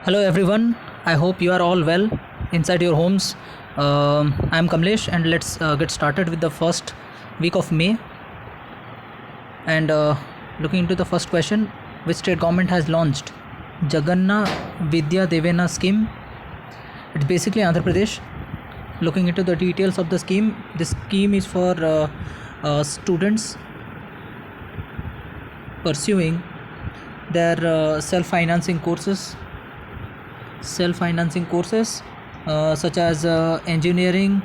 Hello everyone. I hope you are all well inside your homes. I am Kamlesh, and let's get started with the first week of May. And looking into the first question, which state government has launched Jaganna Vidya Devena scheme? It's basically Andhra Pradesh. Looking into the details of the scheme, this scheme is for students pursuing their self-financing courses such as engineering,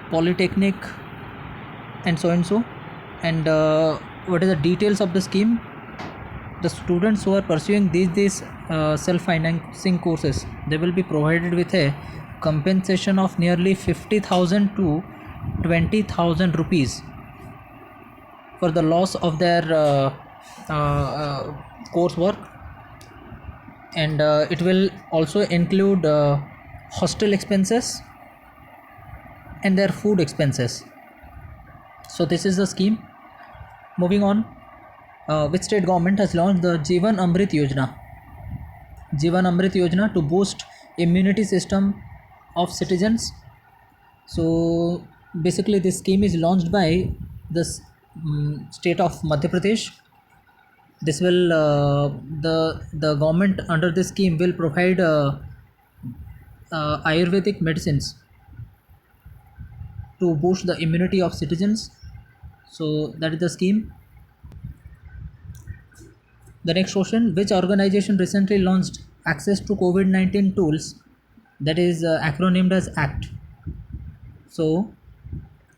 polytechnic, and so and so. And what are the details of the scheme? The students who are pursuing these self-financing courses, they will be provided with a compensation of nearly 50,000 to 20,000 rupees for the loss of their coursework, and it will also include hostel expenses and their food expenses. So this is the scheme. Moving on, which state government has launched the Jeevan Amrit Yojana? Jeevan Amrit Yojana to boost immunity system of citizens. So basically, this scheme is launched by the state of Madhya Pradesh. This will the government under this scheme will provide Ayurvedic medicines to boost the immunity of citizens. So that is the scheme. The next question: which organization recently launched access to COVID-19 tools? That is acronymed as ACT. So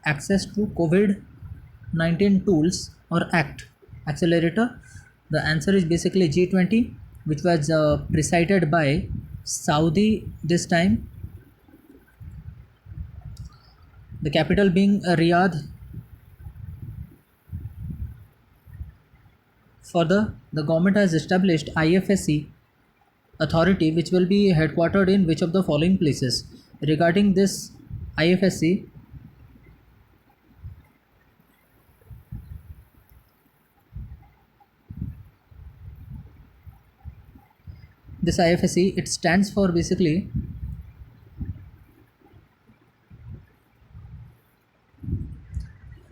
access to COVID-19 tools, or ACT accelerator. The answer is basically G20, which was presided by Saudi this time. The capital being Riyadh. Further, the government has established IFSC authority, which will be headquartered in which of the following places? Regarding this IFSC, it stands for basically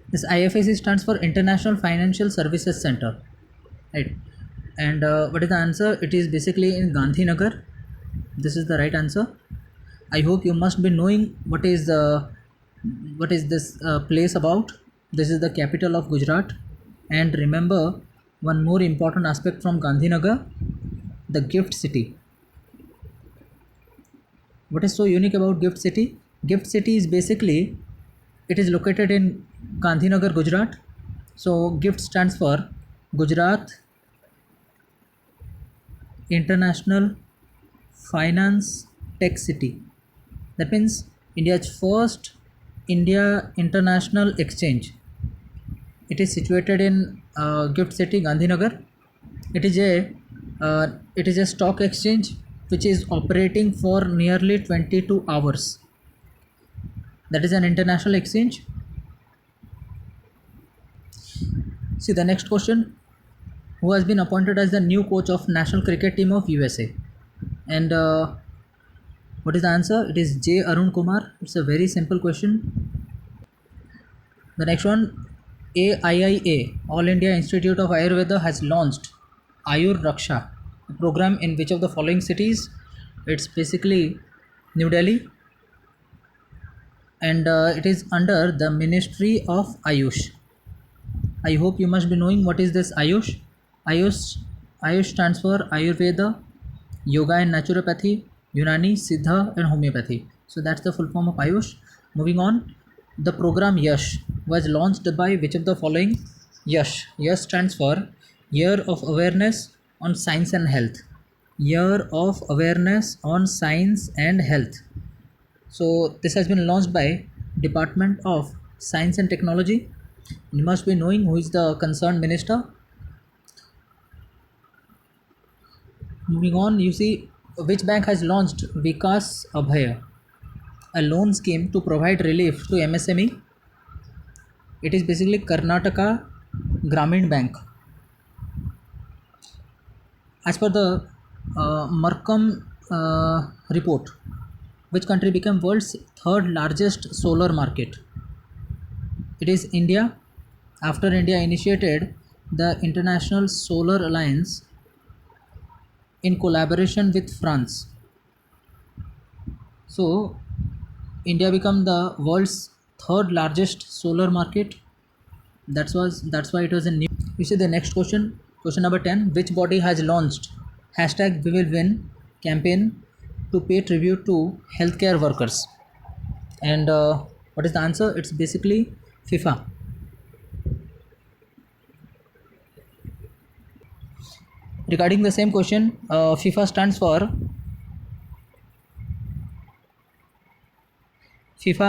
this IFSC stands for International Financial Services Center, right? And what is the answer? It is basically in Gandhinagar. This is the right answer. I hope you must be knowing what is this place about. This is the capital of Gujarat. And remember one more important aspect from Gandhinagar: the gift city. What is so unique about gift city? Gift city is basically, it is located in Gandhinagar, Gujarat. So gift stands for Gujarat International Finance Tech City. That means India's first India International Exchange. It is situated in Gift City, Gandhinagar. It is a stock exchange which is operating for nearly 22 hours. That is an international exchange. See the next question: who has been appointed as the new coach of national cricket team of USA? And what is the answer? It is J. Arun Kumar. It's a very simple question. The next one: AIIA, All India Institute of Ayurveda, has launched Ayur Raksha, a program in which of the following cities? It's basically New Delhi, and it is under the Ministry of Ayush. I hope you must be knowing what is this Ayush. Ayush stands for Ayurveda, Yoga and Naturopathy, Unani, Siddha, and Homeopathy. So that's the full form of Ayush. Moving on, the program Yash was launched by which of the following? Yash. Yash stands for Year of Awareness on Science and Health. Year of Awareness on Science and Health. So this has been launched by Department of Science and Technology. You must be knowing who is the concerned minister. Moving on, you see which bank has launched Vikas Abhay, a loan scheme to provide relief to MSME. It is basically Karnataka Gramin Bank. As per the Markham report. Which country became world's third largest solar market? It is India. After India initiated the International Solar Alliance in collaboration with France. So India became the world's third largest solar market. That's why it was a new. You see the next question. Question number 10. Which body has launched hashtag We Will Win campaign to pay tribute to healthcare workers? And what is the answer? It's basically FIFA. Regarding the same question, FIFA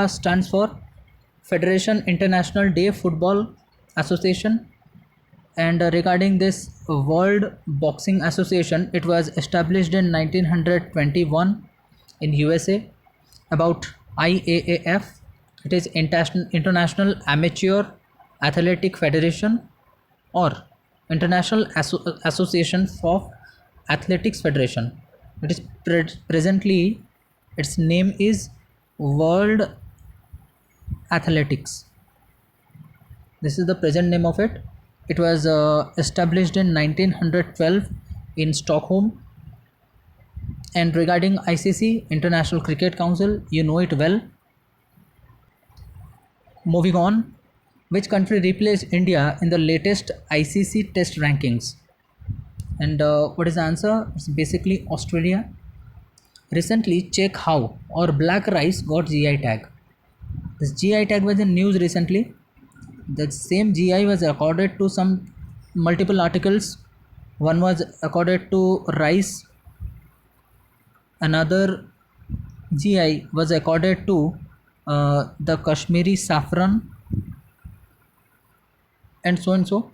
stands for Federation International Day Football Association. And regarding this World Boxing Association, it was established in 1921 in USA. About IAAF, it is International Amateur Athletic Federation, or International Association for Athletics Federation. It is presently its name is World Athletics. This is the present name of it. It was established in 1912 in Stockholm. And regarding ICC, International Cricket Council, you know it well. Moving on, which country replaced India in the latest ICC test rankings? And what is the answer? It's basically Australia. Recently, check how or black rice got GI tag. This GI tag was in news recently. The same GI was accorded to some multiple articles. One was accorded to rice. Another GI was accorded to the Kashmiri saffron, and so and so.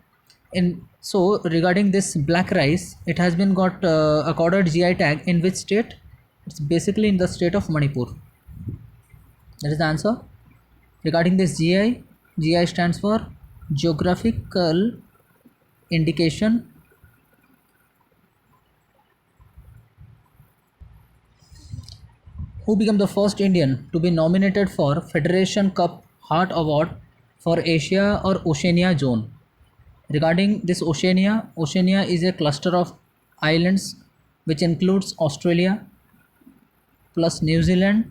And so regarding this black rice, it has been got accorded GI tag in which state? It's basically in the state of Manipur. That is the answer. Regarding this GI stands for geographical indication. Who became the first Indian to be nominated for Federation Cup Heart Award for Asia or Oceania zone? Regarding this Oceania is a cluster of islands which includes Australia plus New Zealand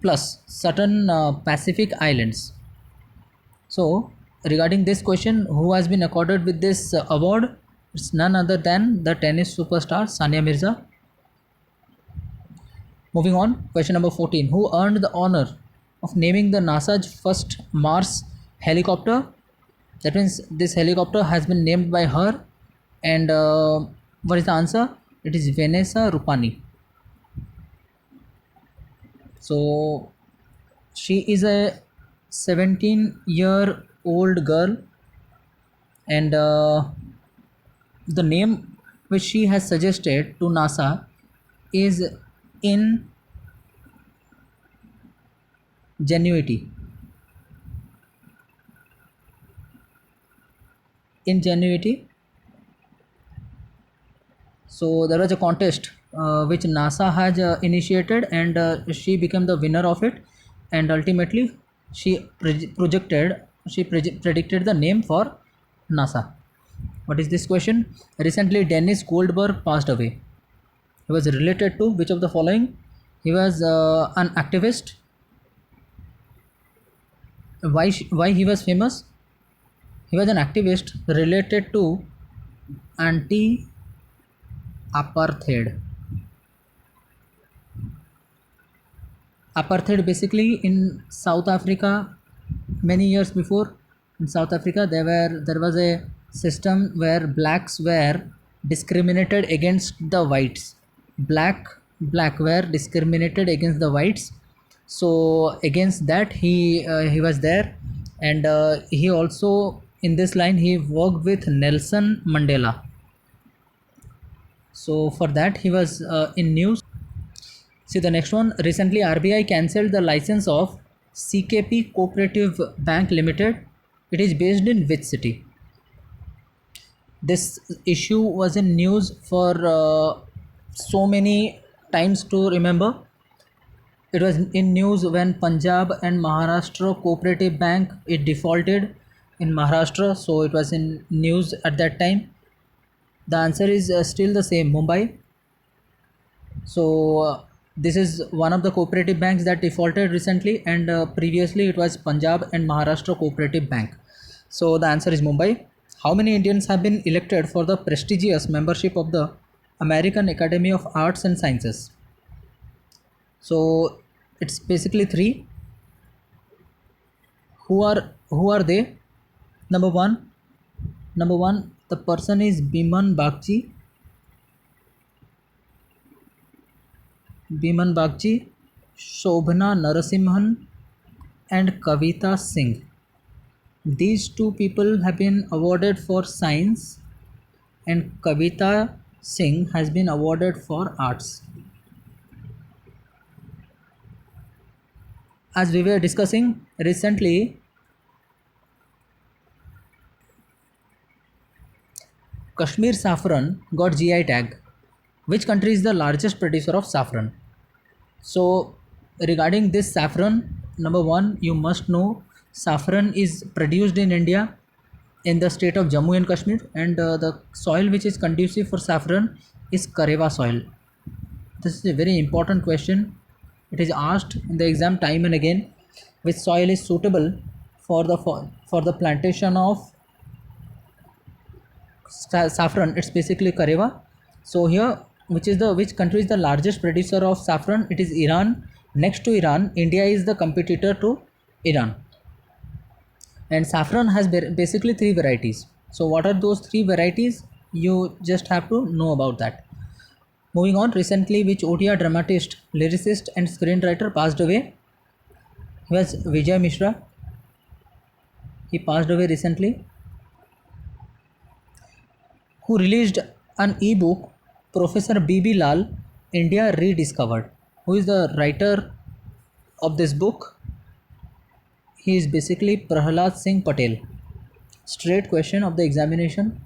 plus certain Pacific islands. So regarding this question, who has been accorded with this award? It's none other than the tennis superstar Sania Mirza. Moving on, question number 14. Who earned the honor of naming the NASA's first Mars helicopter? That means this helicopter has been named by her. And what is the answer? It is Vanessa Rupani. So she is a 17-year-old girl, and the name which she has suggested to NASA is Ingenuity. So there was a contest which NASA has initiated, and she became the winner of it. And ultimately, she predicted the name for NASA. What is this question? Recently, Dennis Goldberg passed away. He was related to which of the following? He was an activist. Why he was famous? He was an activist related to anti-apartheid. Apartheid basically in South Africa. Many years before, in South Africa, there was a system where blacks were discriminated against the whites. Black were discriminated against the whites. So against that he was there, and he also in this line he worked with Nelson Mandela. So for that he was in news. See the next one. Recently RBI cancelled the license of CKP Cooperative Bank Limited. It is based in which city? This issue was in news for so many times to remember. It was in news when Punjab and Maharashtra Cooperative Bank it defaulted in Maharashtra, so it was in news at that time. The answer is still the same, Mumbai. So this is one of the cooperative banks that defaulted recently, and previously it was Punjab and Maharashtra Cooperative Bank. So the answer is Mumbai. How many Indians have been elected for the prestigious membership of the American Academy of Arts and Sciences? So it's basically three. Who are they? Number one, the person is Biman Bagchi, Shobhana Narasimhan, and Kavita Singh. These two people have been awarded for science, and Kavita Singh has been awarded for arts. As we were discussing recently, Kashmir saffron got GI tag. Which country is the largest producer of saffron? So, regarding this saffron, number one, you must know saffron is produced in India in the state of Jammu and Kashmir, and the soil which is conducive for saffron is Karewa soil. This is a very important question. It is asked in the exam time and again. Which soil is suitable for the plantation of saffron? It's basically Karewa. So here, which country is the largest producer of saffron? It is Iran. Next to Iran, India is the competitor to Iran. And saffron has basically three varieties. So what are those three varieties? You just have to know about that. Moving on, recently which ODI dramatist, lyricist and screenwriter passed away? He was Vijay Mishra. He passed away recently. Who released an e-book, Professor B.B. Lal, India Rediscovered? Who is the writer of this book? He is basically Prahalad Singh Patel. Straight question of the examination.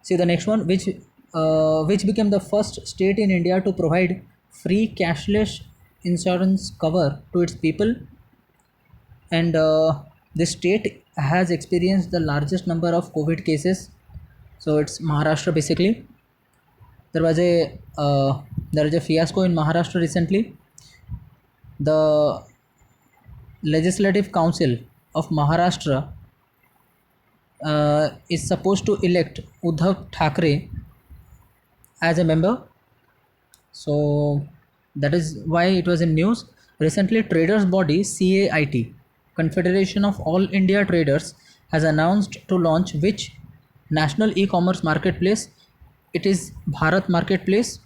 See the next one, which became the first state in India to provide free cashless insurance cover to its people, and the state has experienced the largest number of COVID cases. So it's Maharashtra basically. There was a there is a fiasco in Maharashtra recently. The Legislative Council of Maharashtra is supposed to elect Uddhav Thackeray as a member. So that is why it was in news. Recently, traders body CAIT, Confederation of All India Traders, has announced to launch which national e-commerce marketplace? It is Bharat Marketplace,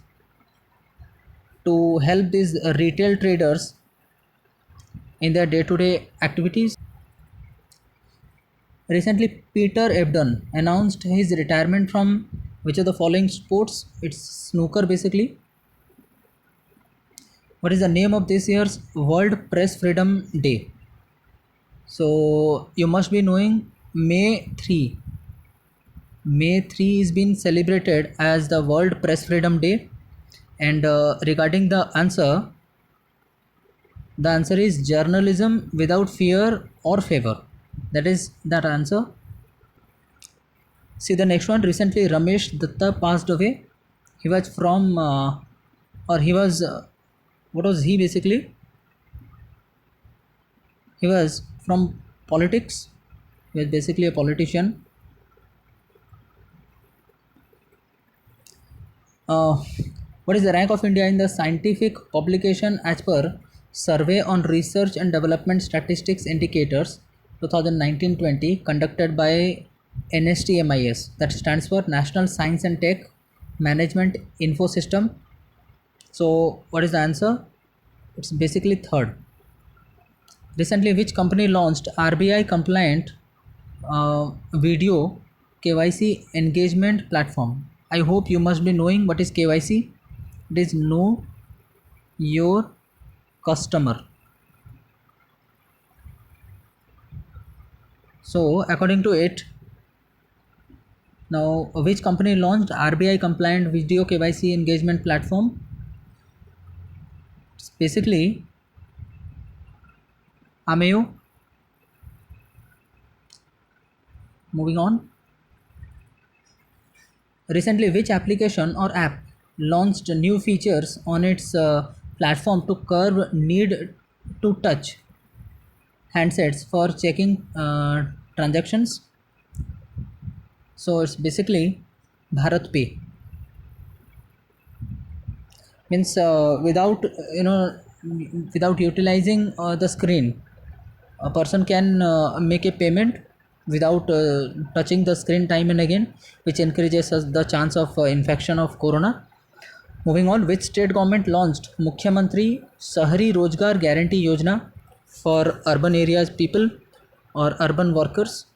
to help these retail traders in their day-to-day activities. Recently, Peter Ebdon announced his retirement from which of the following sports? It's snooker basically. What is the name of this year's World Press Freedom Day? So you must be knowing May 3. May 3 is being celebrated as the World Press Freedom Day. And regarding the answer is journalism without fear or favor. That is that answer. See the next one. Recently, Ramesh Datta passed away. He was from, or he was, what was he basically? He was from politics. He was basically a politician. Uh, what is the rank of India in the scientific publication as per Survey on Research and Development Statistics Indicators 2019-20 conducted by NSTMIS, that stands for National Science and Tech Management Info System. So what is the answer? It's basically third. Recently, which company launched RBI compliant video KYC engagement platform? I hope you must be knowing what is KYC. It is Know Your Customer. So according to it, Now, which company launched RBI compliant video KYC engagement platform? It's basically Ameo. Moving on. Recently, which application or app launched new features on its platform to curb need to touch handsets for checking transactions? So it's basically Bharat Pay. Means without utilizing the screen, a person can make a payment without touching the screen time and again, which increases the chance of infection of corona. Moving on, which state government launched Mukhyamantri Sahari Rozgar Guarantee Yojana for urban areas people or urban workers?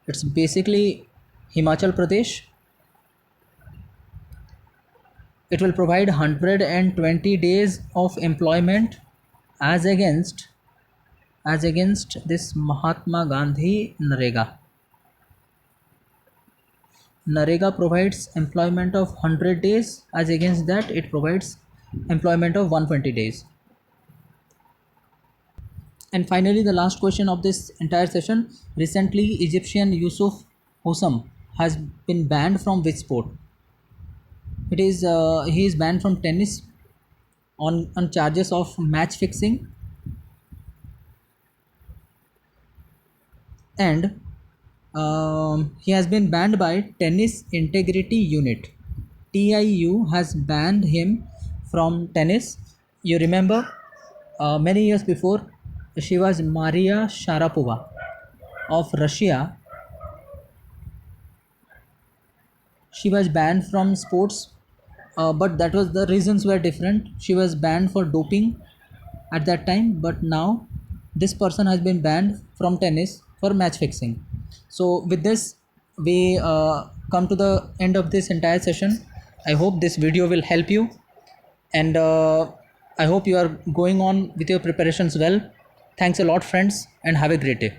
It's basically Himachal Pradesh. It will provide 120 days of employment as against this Mahatma Gandhi Narega. Narega provides employment of 100 days, as against that it provides employment of 120 days. And finally, the last question of this entire session. Recently, Egyptian Yusuf Hossam has been banned from which sport? It is he is banned from tennis on charges of match fixing, and he has been banned by Tennis Integrity Unit. TIU has banned him from tennis. You remember, many years before, she was Maria Sharapova of Russia. She was banned from sports, but that was the reasons were different. She was banned for doping at that time, but now this person has been banned from tennis for match fixing. So with this, we come to the end of this entire session. I hope this video will help you, and I hope you are going on with your preparations well. Thanks a lot, friends, and have a great day.